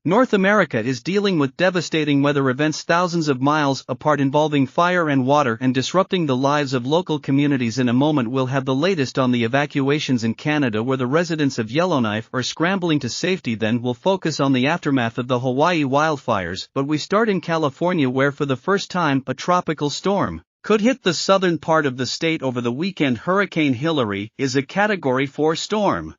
North America is dealing with devastating weather events thousands of miles apart involving fire and water and disrupting the lives of local communities. In a moment we'll have the latest on the evacuations in Canada where the residents of Yellowknife are scrambling to safety. Then we'll focus on the aftermath of the Hawaii wildfires, but we start in California where for the first time a tropical storm could hit the southern part of the state over the weekend. Hurricane Hilary is a Category 4 storm.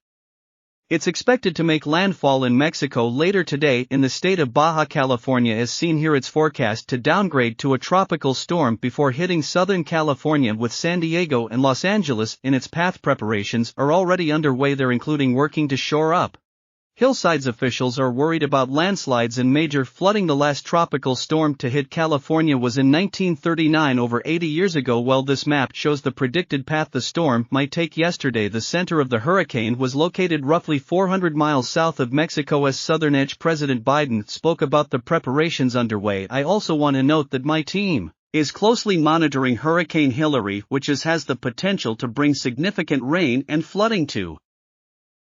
It's expected to make landfall in Mexico later today in the state of Baja California. As seen here, it's forecast to downgrade to a tropical storm before hitting Southern California, with San Diego and Los Angeles in its path. Preparations are already underway there, including working to shore up hillsides. Officials are worried about landslides and major flooding. The last tropical storm to hit California was in 1939, over 80 years ago. Well, this map shows the predicted path the storm might take. Yesterday, the center of the hurricane was located roughly 400 miles south of Mexico's southern edge. President Biden spoke about the preparations underway. I also want to note that my team is closely monitoring Hurricane Hilary, which has the potential to bring significant rain and flooding to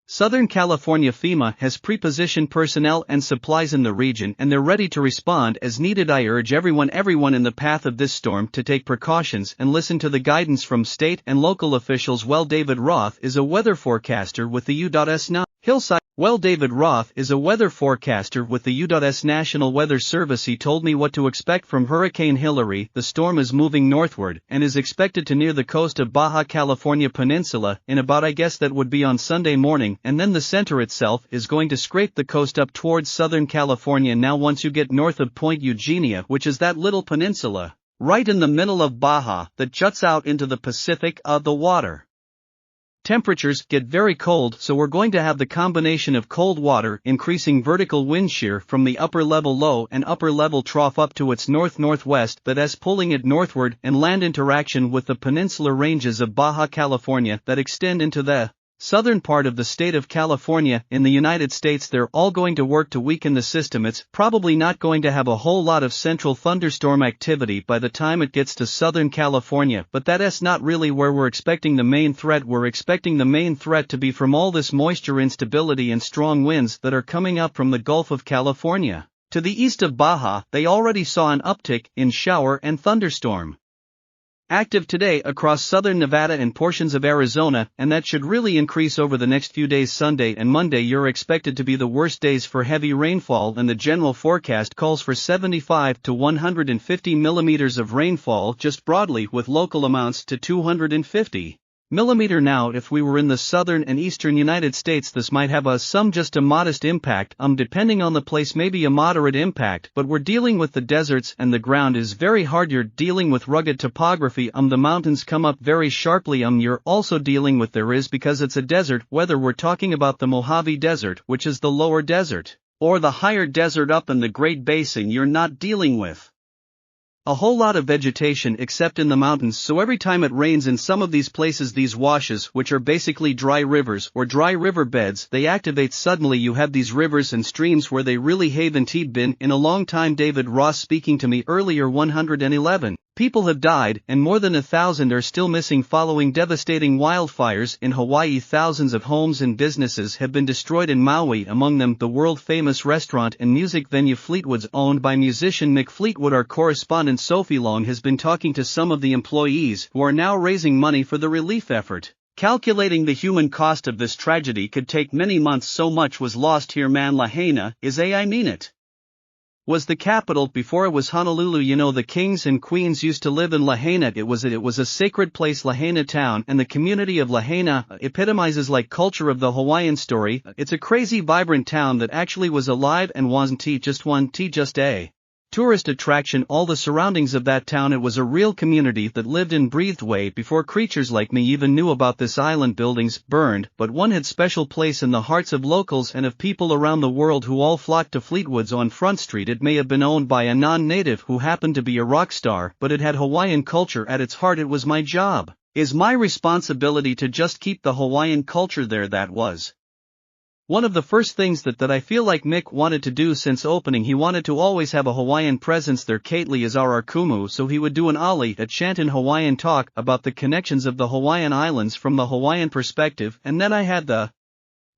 Southern California. FEMA has pre-positioned personnel and supplies in the region and they're ready to respond as needed. I urge everyone in the path of this storm to take precautions and listen to the guidance from state and local officials. Well, David Roth is a weather forecaster with the U.S. Hillside. David Roth is a weather forecaster with the U.S. National Weather Service. He told me what to expect from Hurricane Hilary. The storm is moving northward and is expected to near the coast of Baja California Peninsula in about, I guess that would be on Sunday morning, and then the center itself is going to scrape the coast up towards Southern California. Now once you get north of Point Eugenia, which is that little peninsula right in the middle of Baja that juts out into the Pacific, the water temperatures get very cold, so we're going to have the combination of cold water increasing vertical wind shear from the upper level low and upper level trough up to its north-northwest, that's pulling it northward, and land interaction with the peninsular ranges of Baja California that extend into the southern part of the state of California in the United States. They're all going to work to weaken the system. It's probably not going to have a whole lot of central thunderstorm activity by the time it gets to Southern California, but that's not really where we're expecting the main threat. We're expecting the main threat to be from all this moisture instability and strong winds that are coming up from the Gulf of California. To the east of Baja, they already saw an uptick in shower and thunderstorm active today across southern Nevada and portions of Arizona, and that should really increase over the next few days. Sunday and Monday are expected to be the worst days for heavy rainfall, and the general forecast calls for 75 to 150 millimeters of rainfall just broadly, with local amounts to 250 millimeter. Now, if we were in the southern and eastern United States, this might have just a modest impact, depending on the place, maybe a moderate impact, but we're dealing with the deserts and the ground is very hard. You're dealing with rugged topography, the mountains come up very sharply. You're also dealing with because it's a desert, whether we're talking about the Mojave Desert, which is the lower desert, or the higher desert up in the Great Basin, you're not dealing with a whole lot of vegetation except in the mountains. So every time it rains in some of these places, these washes, which are basically dry rivers or dry river beds, they activate suddenly. You have these rivers and streams where they really haven't been in a long time. David Ross speaking to me earlier. 111 people have died and more than 1,000 are still missing following devastating wildfires in Hawaii. Thousands of homes and businesses have been destroyed in Maui, among them the world-famous restaurant and music venue Fleetwood's, owned by musician Mick Fleetwood. Our correspondent Sophie Long has been talking to some of the employees who are now raising money for the relief effort. Calculating the human cost of this tragedy could take many months. So much was lost here. Man, Lahaina I mean it was the capital before it was Honolulu. You know, the kings and queens used to live in Lahaina. It was a sacred place. Lahaina town and the community of Lahaina epitomizes like culture of the Hawaiian story. It's a crazy vibrant town that actually was alive and wasn't just a tourist attraction. All the surroundings of that town, it was a real community that lived and breathed way before creatures like me even knew about this island. Buildings burned, but one had special place in the hearts of locals and of people around the world who all flocked to Fleetwood's on Front Street. It may have been owned by a non-native who happened to be a rock star, but it had Hawaiian culture at its heart. It was my job, is my responsibility to just keep the Hawaiian culture there. That was one of the first things that I feel like Mick wanted to do since opening. He wanted to always have a Hawaiian presence there. Kately is our kumu, so he would do an ali, a chant in Hawaiian, talk about the connections of the Hawaiian Islands from the Hawaiian perspective, and then I had the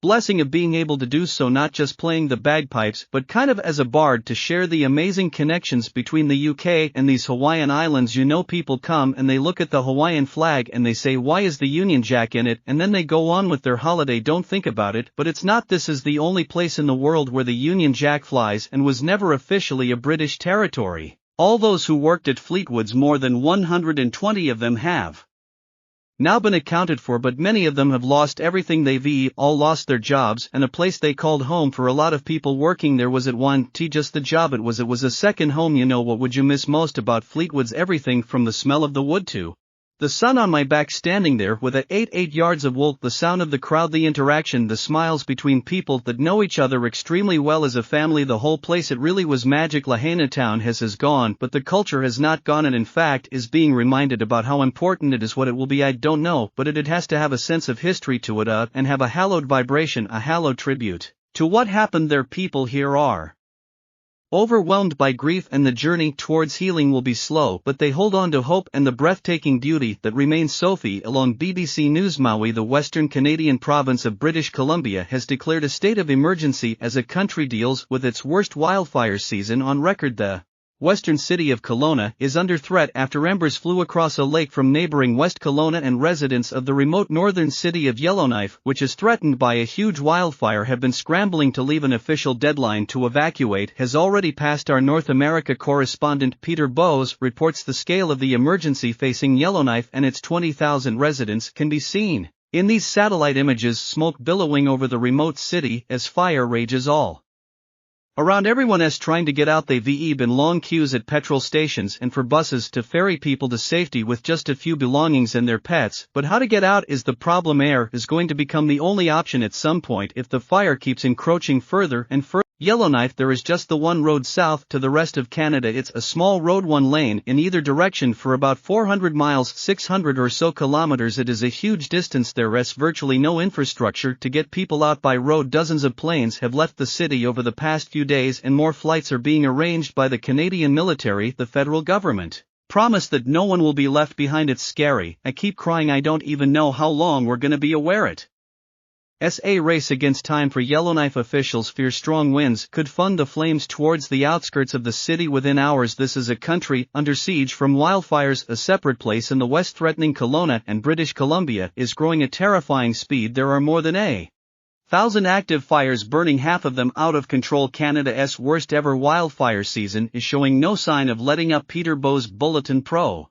blessing of being able to do so, not just playing the bagpipes but kind of as a bard to share the amazing connections between the UK and these Hawaiian islands. You know, people come and they look at the Hawaiian flag and they say, why is the Union Jack in it, and then they go on with their holiday, don't think about it. But it's not. This is the only place in the world where the Union Jack flies and was never officially a British territory. All those who worked at Fleetwood's, more than 120 of them, have now been accounted for, but many of them have lost everything. They've all lost their jobs, and a place they called home for a lot of people working there was at one just the job. It was a second home. You know, what would you miss most about Fleetwood's? Everything from the smell of the wood to the sun on my back standing there with 8 yards of wool, the sound of the crowd, the interaction, the smiles between people that know each other extremely well as a family. The whole place, it really was magic. Lahaina town has gone, but the culture has not gone, and in fact is being reminded about how important it is. What it will be, I don't know, but it has to have a sense of history to it, and have a hallowed vibration, a hallowed tribute to what happened there. People here are overwhelmed by grief, and the journey towards healing will be slow, but they hold on to hope and the breathtaking beauty that remains. Sophie along BBC News. Maui, the western Canadian province of British Columbia, has declared a state of emergency as the country deals with its worst wildfire season on record. The western city of Kelowna is under threat after embers flew across a lake from neighboring West Kelowna, and residents of the remote northern city of Yellowknife, which is threatened by a huge wildfire, have been scrambling to leave. An official deadline to evacuate has already passed. Our North America correspondent Peter Bowes reports the scale of the emergency facing Yellowknife and its 20,000 residents can be seen in these satellite images, smoke billowing over the remote city as fire rages all around. Everyone is trying to get out. They've been long queues at petrol stations and for buses to ferry people to safety with just a few belongings and their pets. But how to get out is the problem. Air is going to become the only option at some point if the fire keeps encroaching further and further. Yellowknife, there is just the one road south to the rest of Canada. It's a small road, one lane in either direction for about 400 miles, 600 or so kilometers. It is a huge distance. There is virtually no infrastructure to get people out by road. Dozens of planes have left the city over the past few days, and more flights are being arranged by the Canadian military. The federal government promised that no one will be left behind. It's scary. I keep crying. I don't even know how long we're gonna be aware it. A race against time for Yellowknife. Officials fear strong winds could fund the flames towards the outskirts of the city within hours. This is a country under siege from wildfires. A separate place in the west threatening Kelowna and British Columbia is growing at terrifying speed. There are more than 1,000 active fires burning, half of them out of control. Canada's worst ever wildfire season is showing no sign of letting up. Peter Bowes, Bulletin Pro.